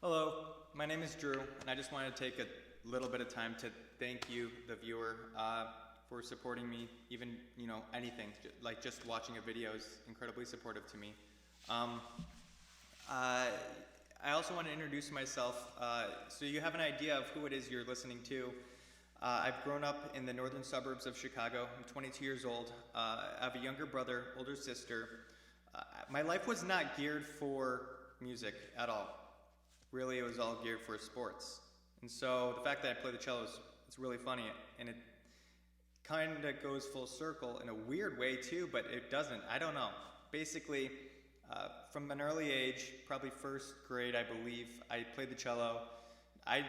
Hello, my name is Drew, and I just wanted to take a little bit of time to thank you, the viewer, for supporting me. Even anything like just watching a video is incredibly supportive to me. Um, uh, I also want to introduce myself, so you have an idea of who it is you're listening to. I've grown up in the northern suburbs of Chicago. I'm 22 years old. I have a younger brother, older sister. My life was not geared for music at all. Really, it was all geared for sports. And so the fact that I play the cello is it's really funny, and it kind of goes full circle in a weird way too, but it doesn't. I don't know. Basically, from an early age, probably first grade, I believe, I played the cello. I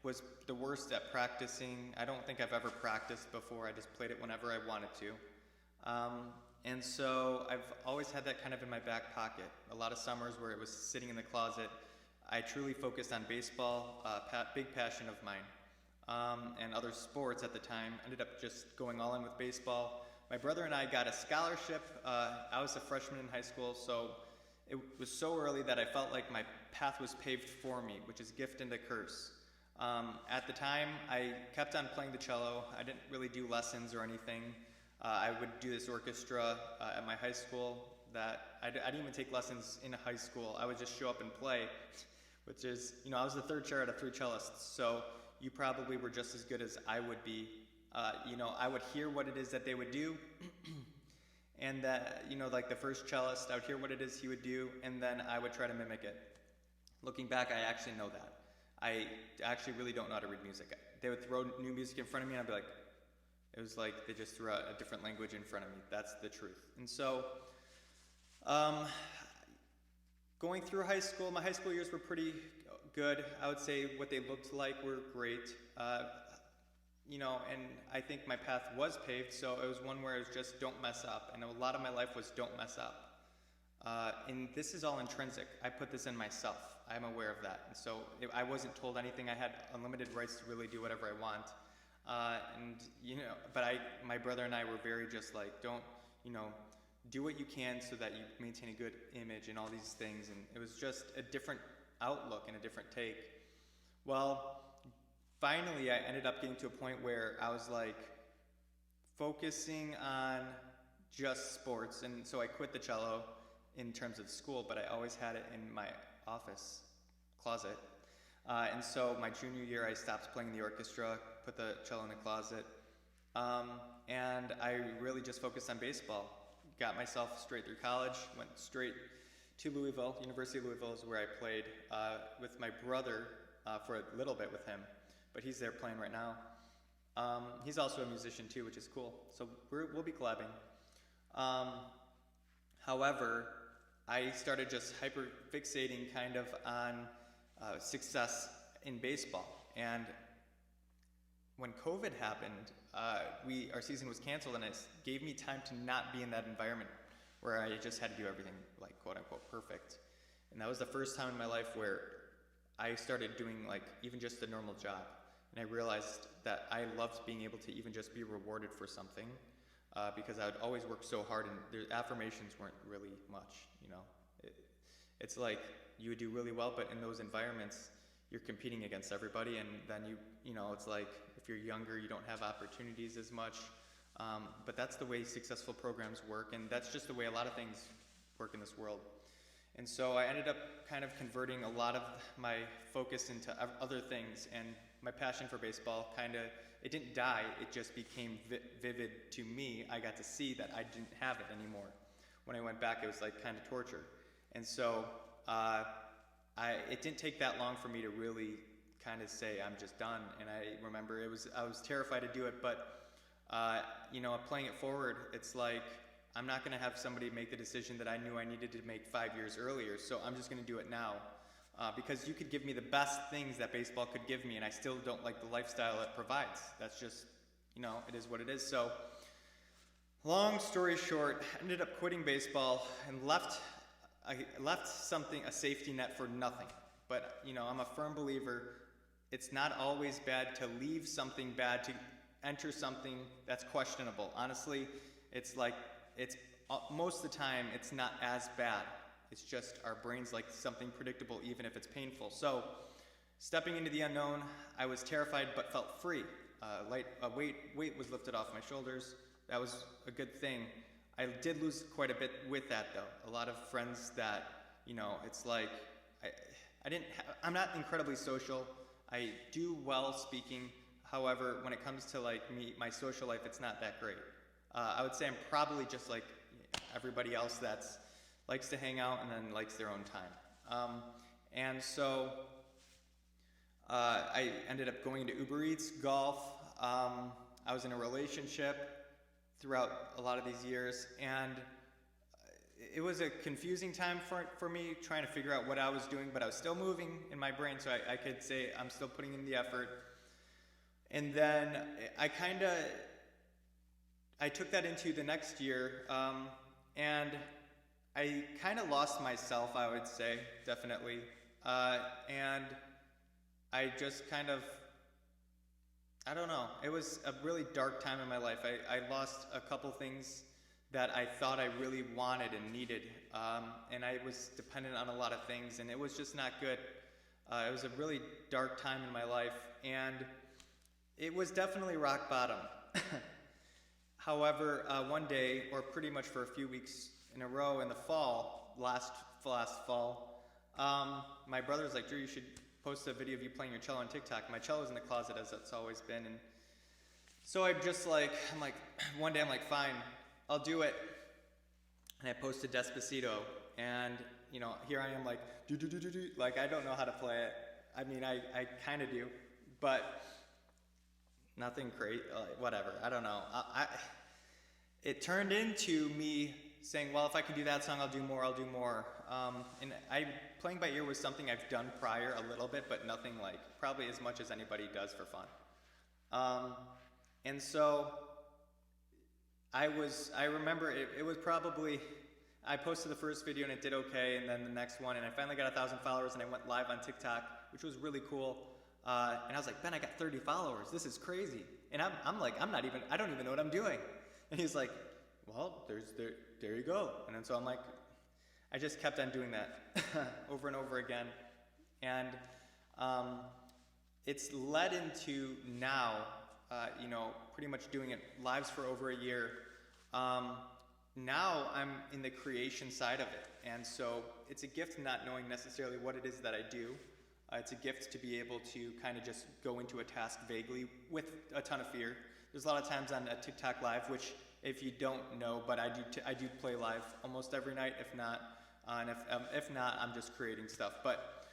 was the worst at practicing. I don't think I've ever practiced before. I just played it whenever I wanted to. And so I've always had that kind of in my back pocket. A lot of summers where it was sitting in the closet. I truly focused on baseball, big passion of mine, and other sports at the time. Ended up just going all in with baseball. My brother and I got a scholarship. I was a freshman in high school, so it was so early that I felt like my path was paved for me, which is gift and a curse. At the time, I kept on playing the cello. I didn't really do lessons or anything. I would do this orchestra at my high school that I didn't even take lessons in high school. I would just show up and play, which is, I was the third chair out of three cellists, so you probably were just as good as I would be. I would hear what it is that they would do, and that, like the first cellist, I would hear what it is he would do, and then I would try to mimic it. Looking back, I actually know that. I actually really don't know how to read music. They would throw new music in front of me, and I'd be like, it was like they just threw out a different language in front of me. That's the truth. And so, um, going through high school, my high school years were pretty good. I would say what they looked like were great. And I think my path was paved, so it was one where it was just don't mess up. And a lot of my life was don't mess up. And this is all intrinsic. I put this in myself. I'm aware of that. And so I wasn't told anything. I had unlimited rights to really do whatever I want. But my brother and I were very just like, don't, do what you can so that you maintain a good image and all these things. And it was just a different outlook and a different take. Well, finally, I ended up getting to a point where I was like focusing on just sports. And so I quit the cello in terms of school, but I always had it in my office closet. And so my junior year, I stopped playing the orchestra, put the cello in the closet, and I really just focused on baseball. Got myself straight through college, went straight to Louisville. University of Louisville is where I played with my brother for a little bit with him, but he's there playing right now. He's also a musician too, which is cool. So we'll be collabing. However, I started just hyper fixating kind of on success in baseball. And when COVID happened, our season was canceled, and it gave me time to not be in that environment where I just had to do everything like quote unquote perfect. And that was the first time in my life where I started doing like even just a normal job. And I realized that I loved being able to even just be rewarded for something, because I would always work so hard, and the affirmations weren't really much, It's like you would do really well, but in those environments, you're competing against everybody, and then it's like if you're younger, you don't have opportunities as much. But that's the way successful programs work, and that's just the way a lot of things work in this world. And so I ended up kind of converting a lot of my focus into other things, and my passion for baseball it didn't die, it just became vivid to me. I got to see that I didn't have it anymore. When I went back, it was like kind of torture. And so it didn't take that long for me to really kind of say I'm just done. And I remember I was terrified to do it, but playing it forward, it's like I'm not going to have somebody make the decision that I knew I needed to make 5 years earlier. So I'm just going to do it now, because you could give me the best things that baseball could give me, and I still don't like the lifestyle it provides. That's just it is what it is. So long story short, I ended up quitting baseball and I left a safety net for nothing. But, I'm a firm believer it's not always bad to leave something bad to enter something that's questionable. Honestly, it's like, most of the time, it's not as bad. It's just our brains like something predictable, even if it's painful. So, stepping into the unknown, I was terrified but felt free. Weight was lifted off my shoulders. That was a good thing. I did lose quite a bit with that, though. A lot of friends that, it's like, I'm not incredibly social. I do well speaking. However, when it comes to like my social life, it's not that great. I would say I'm probably just like everybody else that's likes to hang out and then likes their own time. And so I ended up going to Uber Eats, golf. I was in a relationship throughout a lot of these years, and it was a confusing time for me trying to figure out what I was doing, but I was still moving in my brain, so I could say I'm still putting in the effort. And then I took that into the next year, and I kind of lost myself, I would say, definitely. And I just kind of, I don't know, it was a really dark time in my life. I lost a couple things that I thought I really wanted and needed, and I was dependent on a lot of things, and it was just not good. It was a really dark time in my life, and it was definitely rock bottom. However, one day, or pretty much for a few weeks in a row in the fall, last fall, my brother was like, Drew, you should post a video of you playing your cello on TikTok. My cello's in the closet, as it's always been, and so one day I'm like, fine, I'll do it. And I posted Despacito, and here I am like, do, like I don't know how to play it. I mean, I kind of do, but nothing great, whatever, I don't know. It turned into me saying, well, if I can do that song, I'll do more. And playing by ear was something I've done prior a little bit, but nothing like, probably as much as anybody does for fun. And so I remember it was probably, I posted the first video and it did okay, and then the next one, and I finally got 1,000 followers, and I went live on TikTok, which was really cool. And I was like, Ben, I got 30 followers. This is crazy. And I'm like, I don't even know what I'm doing. And he's like, well, there you go. And then so I'm like, I just kept on doing that over and over again. And it's led into now, pretty much doing it lives for over a year. Now I'm in the creation side of it. And so it's a gift not knowing necessarily what it is that I do. It's a gift to be able to kind of just go into a task vaguely with a ton of fear. There's a lot of times on a TikTok live, which if you don't know, but I do play live almost every night, if not, and if not, I'm just creating stuff. But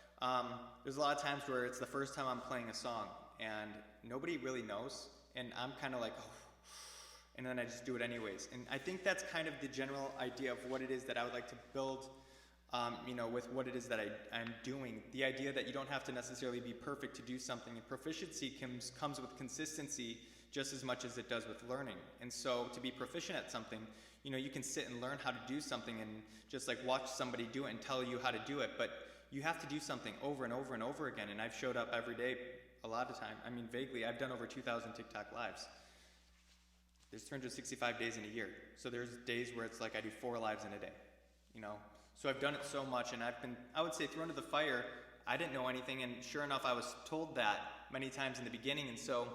there's a lot of times where it's the first time I'm playing a song, and nobody really knows, and I'm kind of like, oh, and then I just do it anyways. And I think that's kind of the general idea of what it is that I would like to build, with what it is that I'm doing. The idea that you don't have to necessarily be perfect to do something, and proficiency comes with consistency just as much as it does with learning. And so to be proficient at something, you can sit and learn how to do something and just like watch somebody do it and tell you how to do it, but you have to do something over and over and over again. And I've showed up every day a lot of time. I mean, vaguely, I've done over 2,000 TikTok lives. There's 365 days in a year. So there's days where it's like I do 4 lives in a day, So I've done it so much, and I've been, I would say, thrown to the fire. I didn't know anything, and sure enough, I was told that many times in the beginning. And so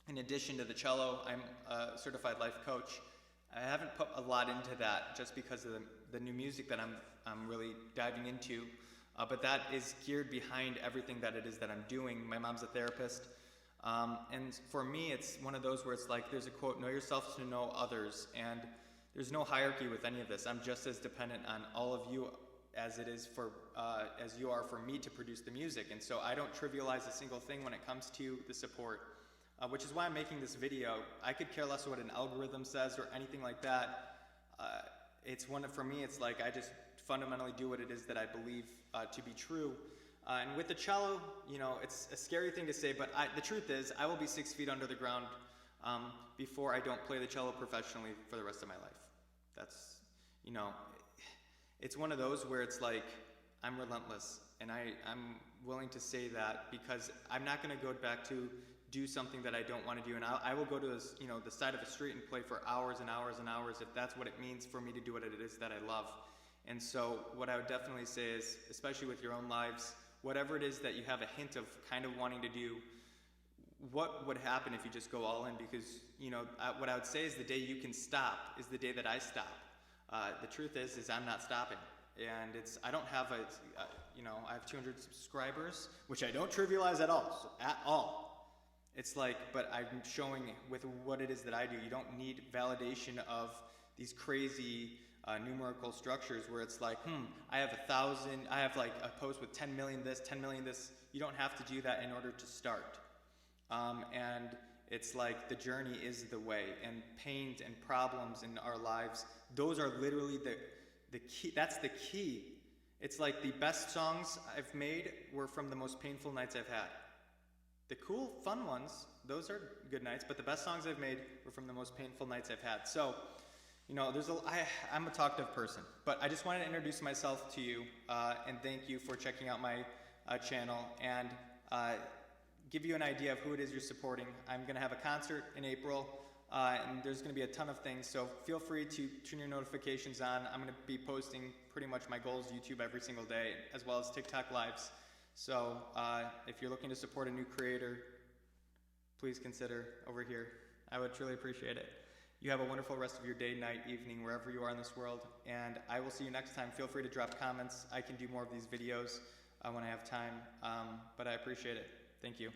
in addition to the cello, I'm a certified life coach. I haven't put a lot into that just because of the new music that I'm really diving into. But that is geared behind everything that it is that I'm doing. My mom's a therapist. And for me, it's one of those where it's like, there's a quote, know yourself to know others. And there's no hierarchy with any of this. I'm just as dependent on all of you as it is as you are for me to produce the music. And so I don't trivialize a single thing when it comes to the support, which is why I'm making this video. I could care less what an algorithm says or anything like that. For me, it's like I just fundamentally do what it is that I believe to be true. And with the cello, it's a scary thing to say, but the truth is I will be 6 feet under the ground before I don't play the cello professionally for the rest of my life. That's, it's one of those where it's like I'm relentless, and I'm willing to say that because I'm not going to go back to do something that I don't want to do, and I will go to the side of a street and play for hours and hours and hours if that's what it means for me to do what it is that I love. And so what I would definitely say is, especially with your own lives, whatever it is that you have a hint of kind of wanting to do, what would happen if you just go all in? Because, what I would say is the day you can stop is the day that I stop. The truth is I'm not stopping. And I don't have I have 200 subscribers, which I don't trivialize at all. It's like, but I'm showing with what it is that I do. You don't need validation of these crazy numerical structures where it's like, I have 1,000, I have like a post with 10 million this, 10 million this. You don't have to do that in order to start. And it's like the journey is the way, and pains and problems in our lives, those are literally the key. That's the key. It's like the best songs I've made were from the most painful nights I've had. The cool, fun ones, those are good nights, but the best songs I've made were from the most painful nights I've had. So, I'm a talkative person, but I just wanted to introduce myself to you and thank you for checking out my channel and give you an idea of who it is you're supporting. I'm going to have a concert in April, and there's going to be a ton of things, so feel free to turn your notifications on. I'm going to be posting pretty much my goals YouTube every single day, as well as TikTok lives. So if you're looking to support a new creator, please consider over here. I would truly appreciate it. You have a wonderful rest of your day, night, evening, wherever you are in this world, and I will see you next time. Feel free to drop comments. I can do more of these videos when I have time, but I appreciate it. Thank you.